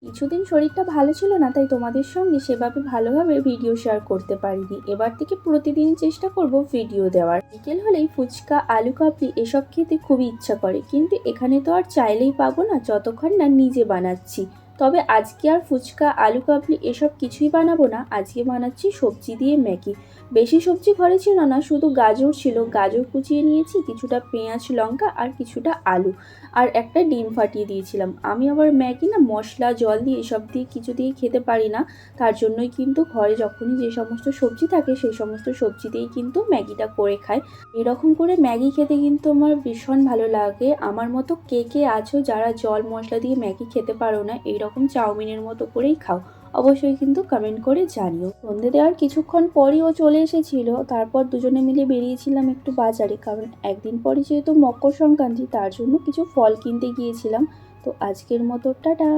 কিছুদিন শরীরটা ভালো ছিল না, তাই তোমাদের সঙ্গে সেভাবে ভালোভাবে ভিডিও শেয়ার করতে পারিনি। এবার থেকে প্রতিদিন চেষ্টা করব ভিডিও দেওয়ার। বিকেল হলেই ফুচকা, আলু কাবলি এসব খেতে খুবই ইচ্ছা করে, কিন্তু এখানে তো আর চাইলেই পাবো না যতক্ষণ না নিজে বানাচ্ছি। তবে আজকে আর ফুচকা, আলু কাবলি এসব কিছুই বানাবো না, আজকে বানাচ্ছি সবজি দিয়ে ম্যাগি। বেশি সবজি ঘরে ছিল না, শুধু গাজর ছিল, গাজর কুচিয়ে নিয়েছি, কিছুটা পেঁয়াজ, লঙ্কা আর কিছুটা আলু আর একটা ডিম ফাটিয়ে দিয়েছিলাম। আমি আবার ম্যাগি না মশলা, জল দিয়ে এসব দিয়ে কিছু দিয়ে খেতে পারি না। তার জন্যই কিন্তু ঘরে যখনই যে সমস্ত সবজি থাকে সেই সমস্ত সবজি দিয়েই কিন্তু ম্যাগিটা করে খাই। এরকম করে ম্যাগি খেতে কিন্তু আমার ভীষণ ভালো লাগে। আমার মতো কে কে আছো যারা জল মশলা দিয়ে ম্যাগি খেতে পারো না, এইরকম চাউমিনের মতো করেই খাও? অবশ্যই কিন্তু কমেন্ট করে জানিও। সন্ধে দেওয়ার কিছুক্ষণ পরই ও চলে এসেছিল। তারপর দুজনে মিলে বেরিয়েছিলাম একটু বাজারে, কারণ একদিন পরে যেহেতু মকর সংক্রান্তি, তার জন্য কিছু ফল কিনতে গিয়েছিলাম। তো আজকের মতো টাটা।